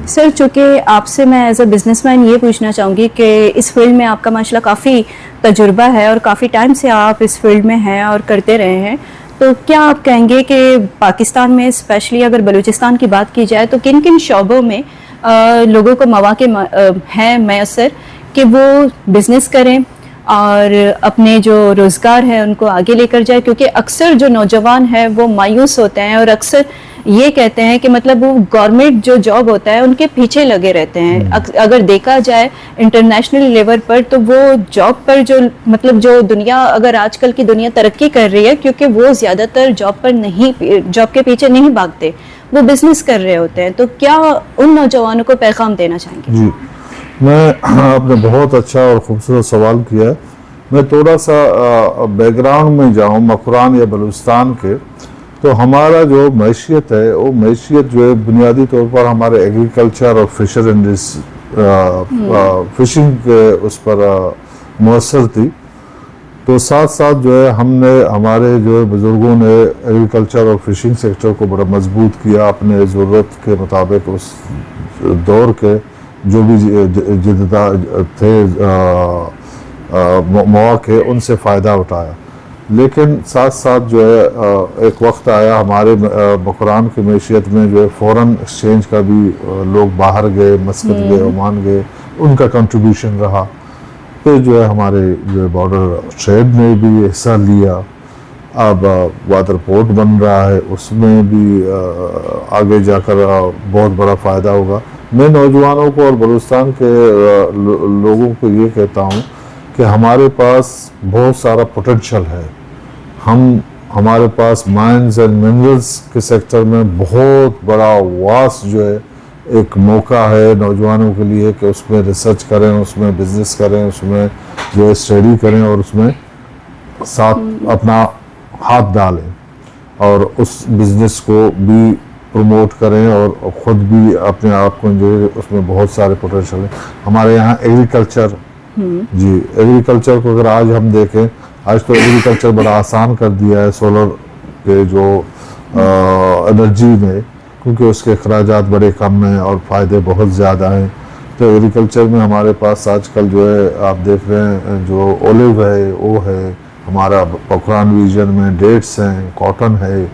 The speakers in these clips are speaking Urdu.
سر چونکہ آپ سے میں ایز اے بزنس مین یہ پوچھنا چاہوں گی کہ اس فیلڈ میں آپ کا ماشاءاللہ کافی تجربہ ہے اور کافی ٹائم سے آپ اس فیلڈ میں ہیں اور کرتے رہے ہیں، تو کیا آپ کہیں گے کہ پاکستان میں اسپیشلی اگر بلوچستان کی بات کی جائے تو کن کن شعبوں میں لوگوں کو مواقع ہیں میسر کہ وہ بزنس کریں اور اپنے جو روزگار ہے ان کو آگے لے کر جائے؟ کیونکہ اکثر جو نوجوان ہیں وہ مایوس ہوتے ہیں اور اکثر یہ کہتے ہیں کہ مطلب وہ گورنمنٹ جو جاب ہوتا ہے ان کے پیچھے لگے رہتے ہیں. اگر دیکھا جائے انٹرنیشنل لیول پر تو وہ جاب پر جو مطلب جو دنیا اگر آج کل کی دنیا ترقی کر رہی ہے کیونکہ وہ زیادہ تر جاب کے پیچھے نہیں بھاگتے، وہ بزنس کر رہے ہوتے ہیں. تو کیا ان نوجوانوں کو پیغام دینا چاہیں گے؟ جی آپ نے بہت اچھا اور خوبصورت سوال کیا ہے. میں تھوڑا سا بیک گراؤنڈ میں جاؤں مکران یا بلوچستان کے، تو ہمارا جو معیشت ہے وہ معیشت جو ہے بنیادی طور پر ہمارے ایگریکلچر اور فشنگ کے اس پر مؤثر تھی. تو ساتھ ساتھ جو ہے ہم نے ہمارے جو ہے بزرگوں نے ایگریکلچر اور فشنگ سیکٹر کو بڑا مضبوط کیا اپنے ضرورت کے مطابق. اس دور کے جو بھی جدید تھے مواقع ان سے فائدہ اٹھایا. لیکن ساتھ ساتھ جو ہے ایک وقت آیا ہمارے مکران کی معیشت میں جو ہے فورن ایکسچینج کا بھی لوگ باہر گئے، مسقط گئے، عمان گئے، ان کا کنٹریبیوشن رہا. پھر جو ہے ہمارے جو بارڈر ٹریڈ نے بھی حصہ لیا. اب وادر پورٹ بن رہا ہے، اس میں بھی آگے جا کر بہت بڑا فائدہ ہوگا. میں نوجوانوں کو اور بلوچستان کے لوگوں کو یہ کہتا ہوں کہ ہمارے پاس بہت سارا پوٹینشل ہے. ہمارے پاس مائنز اینڈ منرلز کے سیکٹر میں بہت بڑا واسٹ جو ہے ایک موقع ہے نوجوانوں کے لیے کہ اس میں ریسرچ کریں، اس میں بزنس کریں، اس میں جو ہے اسٹڈی کریں اور اس میں ساتھ اپنا ہاتھ ڈالیں اور اس بزنس کو بھی پروموٹ کریں اور خود بھی اپنے آپ کو جو ہے اس میں بہت سارے پوٹینشل ہیں. ہمارے یہاں ایگریکلچر کو اگر آج ہم دیکھیں، آج تو ایگریکلچر بڑا آسان کر دیا ہے سولر کے جو انرجی میں، کیونکہ اس کے اخراجات بڑے کم ہیں اور فائدے بہت زیادہ ہیں. تو ایگریکلچر میں ہمارے پاس آج کل جو ہے آپ دیکھ رہے ہیں جو اولیو ہے وہ ہے، ہمارا پکران ریجن میں ڈیٹس ہیں، کاٹن ہے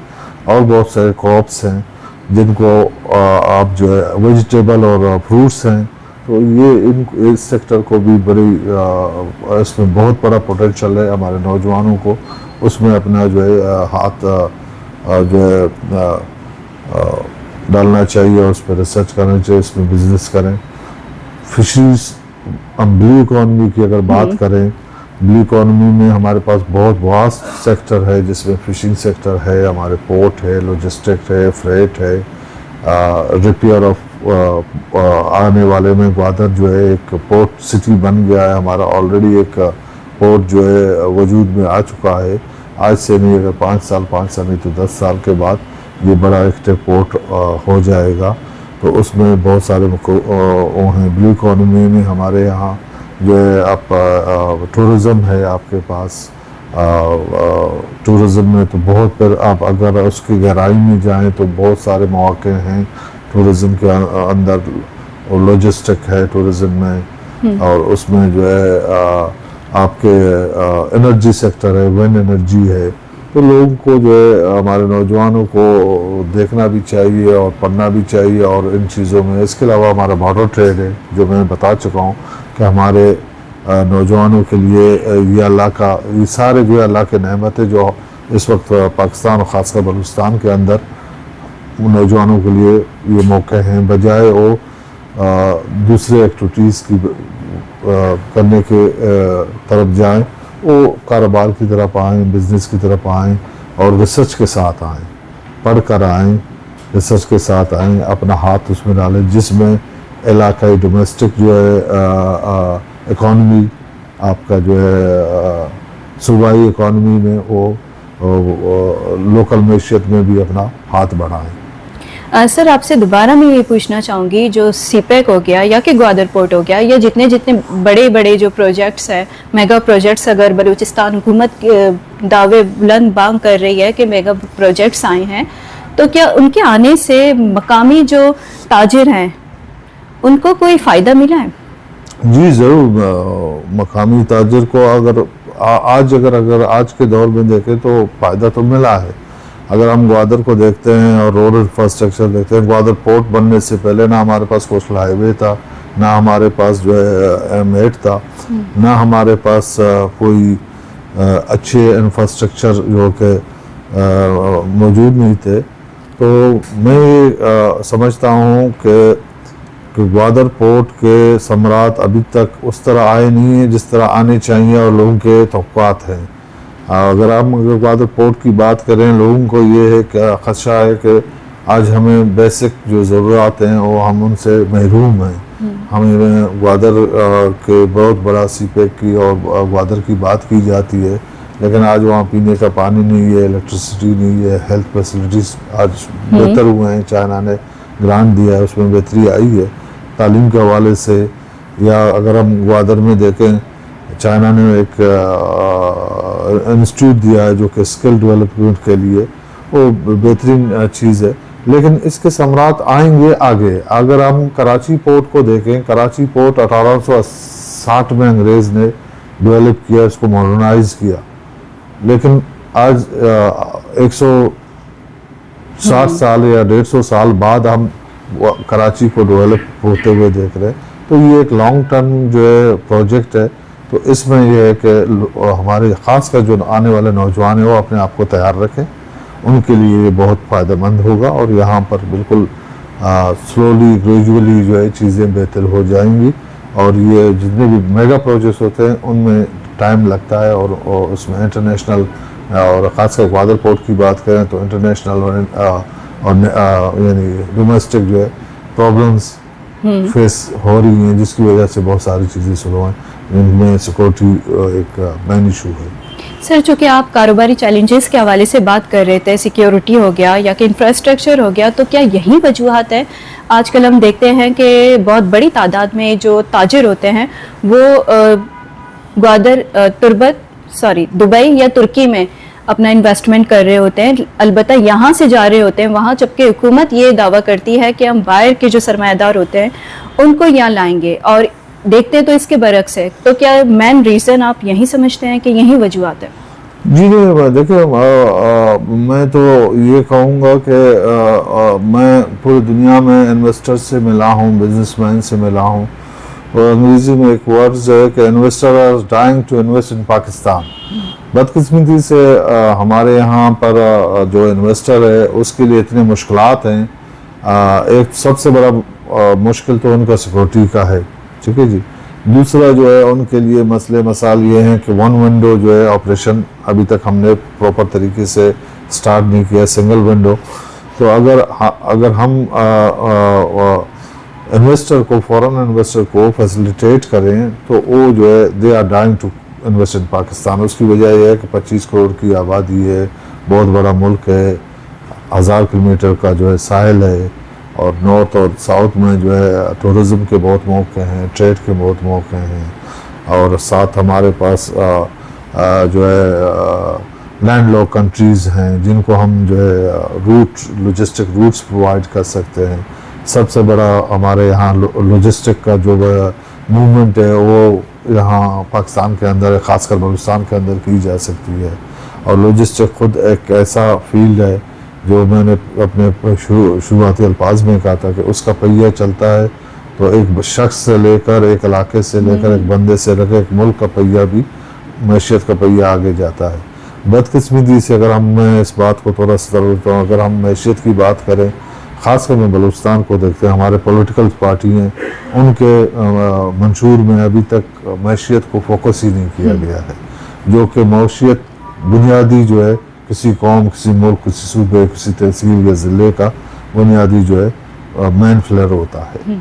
اور بہت سارے کراپس ہیں جن کو آپ جو ہے ویجیٹیبل اور فروٹس ہیں. تو یہ اس سیکٹر کو بھی بڑی اس میں بہت بڑا پوٹینشل ہے. ہمارے نوجوانوں کو اس میں اپنا جو ہے ہاتھ جو ہے ڈالنا چاہیے اور اس پہ ریسرچ کرنا چاہیے، اس میں بزنس کریں. فشریز بلو اکانومی کی اگر بات کریں، بلو اکانومی میں ہمارے پاس بہت واسٹ سیکٹر ہے جس میں فشنگ سیکٹر ہے، ہمارے پورٹ ہے، لاجسٹک ہے، فریٹ ہے، ریپیئر آف آنے والے میں گوادر جو ہے ایک پورٹ سٹی بن گیا ہے ہمارا. آلریڈی ایک پورٹ جو ہے وجود میں آ چکا ہے. آج سے نہیں، اگر 5 سال نہیں تو 10 سال کے بعد یہ بڑا ایکٹیو پورٹ ہو جائے گا. تو اس میں بہت سارے ہیں. بلو اکانومی میں ہمارے یہاں جو ہے آپ ٹورزم ہے، آپ کے پاس ٹورزم میں تو بہت، پھر آپ اگر اس کی گہرائی میں جائیں تو بہت سارے مواقع ہیں ٹورزم کے اندر. اور لاجسٹک ہے ٹورزم میں، اور اس میں جو ہے آپ کے انرجی سیکٹر ہے، وینڈ انرجی ہے. تو لوگوں کو جو ہے ہمارے نوجوانوں کو دیکھنا بھی چاہیے اور پڑھنا بھی چاہیے اور ان چیزوں میں. اس کے علاوہ ہمارا بارڈر ٹریڈ ہے جو میں بتا چکا ہوں کہ ہمارے نوجوانوں کے لیے یہ اللہ کا، یہ سارے جو ہے اللہ کے نعمت ہے جو اس وقت پاکستان اور خاص کر بلوچستان کے اندر نوجوانوں کے لیے یہ موقع ہیں. بجائے وہ دوسرے ایکٹیویٹیز کی کرنے کے طرف جائیں، وہ کاروبار کی طرف آئیں، بزنس کی طرف آئیں اور ریسرچ کے ساتھ آئیں، پڑھ کر آئیں، ریسرچ کے ساتھ آئیں، اپنا ہاتھ اس میں ڈالیں جس میں علاقائی ڈومیسٹک جو ہے اکانومی آپ کا جو ہے صوبائی اکانومی میں وہ لوکل معیشت میں بھی اپنا ہاتھ بڑھائیں. سر آپ سے دوبارہ میں یہ پوچھنا چاہوں گی، جو سی پیک ہو گیا یا کہ گوادر پورٹ ہو گیا یا جتنے بڑے بڑے جو پروجیکٹس ہیں، میگا پروجیکٹس، اگر بلوچستان حکومت دعوے بلند بانگ کر رہی ہے کہ میگا پروجیکٹس آئے ہیں، تو کیا ان کے آنے سے مقامی جو تاجر ہیں ان کو کوئی فائدہ ملا ہے؟ جی ضرور، مقامی تاجر کو اگر آج کے دور میں دیکھیں تو فائدہ تو ملا ہے. اگر ہم گوادر کو دیکھتے ہیں اور روڈ انفراسٹرکچر دیکھتے ہیں، گوادر پورٹ بننے سے پہلے نہ ہمارے پاس کوسٹل ہائی وے تھا، نہ ہمارے پاس جو ہے M8 تھا، نہ ہمارے پاس کوئی اچھے انفراسٹرکچر جو کہ موجود نہیں تھے. تو میں یہ سمجھتا ہوں کہ گوادر پورٹ کے ثمرات ابھی تک اس طرح آئے نہیں ہیں جس طرح آنے چاہیے اور لوگوں کے توقعات ہیں. اگر ہم گوادر پورٹ کی بات کریں، لوگوں کو یہ ہے کہ خدشہ ہے کہ آج ہمیں بیسک جو ضروریات ہیں وہ ہم ان سے محروم ہیں. ہمیں گوادر کے بہت بڑا سی پیک کی اور گوادر کی بات کی جاتی ہے، لیکن آج وہاں پینے کا پانی نہیں ہے، الیکٹریسٹی نہیں ہے، ہیلتھ فیسلٹیز آج بہتر ہوئے ہیں. چائنا نے گرانٹ دیا ہے، اس میں بہتری آئی ہے تعلیم کے حوالے سے. یا اگر ہم گوادر میں دیکھیں، چائنا نے ایک انسٹیٹیوٹ دیا ہے جو کہ اسکل ڈیولپمنٹ کے لیے، وہ بہترین چیز ہے. لیکن اس کے ثمرات آئیں گے آگے. اگر ہم کراچی پورٹ کو دیکھیں، کراچی پورٹ 1860 میں انگریز نے ڈیولپ کیا، اس کو ماڈرنائز کیا، لیکن آج 160 سال یا 150 سال بعد ہم کراچی کو ڈیولپ ہوتے ہوئے دیکھ رہے ہیں. تو یہ ایک لانگ ٹرم جو ہے پروجیکٹ ہے. تو اس میں یہ ہے کہ ہمارے خاص کر جو آنے والے نوجوان ہیں وہ اپنے آپ کو تیار رکھیں، ان کے لیے یہ بہت فائدہ مند ہوگا. اور یہاں پر بالکل سلولی گریجولی جو ہے چیزیں بہتر ہو جائیں گی. اور یہ جتنے بھی میگا پروجیکٹس ہوتے ہیں ان میں ٹائم لگتا ہے، اور اس میں انٹرنیشنل اور خاص کر گوادر پورٹ کی بات کریں تو انٹرنیشنل اور یعنی ڈومیسٹک جو ہے پرابلمس فیس ہو رہی ہیں، جس کی وجہ سے بہت ساری چیزیں شروع ہیں، جن میں سیکورٹی ایک مین ایشو ہے. سر، چونکہ آپ کاروباری چیلنجز کے حوالے سے بات کر رہے تھے، سیکیورٹی ہو گیا یا کہ انفراسٹرکچر ہو گیا، تو کیا یہی وجوہات ہیں؟ آج کل ہم دیکھتے ہیں کہ بہت بڑی تعداد میں جو تاجر ہوتے ہیں وہ دبئی یا ترکی میں اپنا انویسٹمنٹ کر رہے ہوتے ہیں، البتہ یہاں سے جا رہے ہوتے ہیں وہاں، جبکہ حکومت یہ دعویٰ کرتی ہے کہ ہم باہر کے جو سرمایہ دار ہوتے ہیں ان کو یہاں لائیں گے، اور دیکھتے تو اس کے برعکس ہے. تو کیا مین ریزن آپ یہی سمجھتے ہیں کہ یہی وجوہات ہے؟ جی نہیں، دیکھیں میں تو یہ کہوں گا کہ میں پوری دنیا میں انویسٹر سے ملا ہوں، بزنس مین سے ملا ہوں، اور انگریزی میں ایک ورڈز ہے کہ investor are dying to invest in Pakistan. بدقسمتی سے ہمارے یہاں پر جو انویسٹر ہے اس کے لیے اتنے مشکلات ہیں. ایک سب سے بڑا مشکل تو ان کا سیکورٹی کا ہے، ٹھیک ہے جی. دوسرا جو ہے ان کے لیے مسائل یہ ہیں کہ ون ونڈو جو ہے آپریشن ابھی تک ہم نے پراپر طریقے سے سٹارٹ نہیں کیا، سنگل ونڈو. تو اگر ہم انویسٹر کو، فورن انویسٹر کو فیسیلیٹیٹ کریں تو وہ جو ہے they are dying to invest in Pakistan. اس کی وجہ یہ ہے کہ 25 کروڑ کی آبادی ہے، بہت بڑا ملک ہے، 1000 کلومیٹر کا جو ہے ساحل ہے، اور نارتھ اور ساؤتھ میں جو ہے ٹورزم کے بہت موقع ہیں، ٹریڈ کے بہت موقع ہیں، اور ساتھ ہمارے پاس جو ہے لینڈ لاک کنٹریز ہیں جن کو ہم جو ہے لوجسٹک روٹس پرووائڈ کر سکتے ہیں. سب سے بڑا ہمارے یہاں لوجسٹک کا جو موومنٹ ہے وہ یہاں پاکستان کے اندر ہے، خاص کر بلوچستان کے اندر کی جا سکتی ہے. اور لوجسٹک خود ایک ایسا فیلڈ ہے جو میں نے اپنے شروعاتی الفاظ میں کہا تھا کہ اس کا پہیہ چلتا ہے تو ایک شخص سے لے کر، ایک علاقے سے لے کر، ایک بندے سے لے کر ایک ملک کا پہیہ بھی، معیشت کا پہیہ آگے جاتا ہے. بدقسمتی سے اگر میں اس بات کو تھوڑا سا کرتا ہوں، اگر ہم معیشت کی بات کریں، خاص کر میں بلوچستان کو دیکھتے ہیں، ہمارے پولیٹیکل پارٹی ہیں، ان کے منشور میں ابھی تک معیشت کو فوکس ہی نہیں کیا گیا ہے، جو کہ معیشت بنیادی جو ہے کسی قوم، کسی ملک، کسی صوبے، کسی تحصیل یا ضلع کا بنیادی جو ہے مین فلر ہوتا ہے.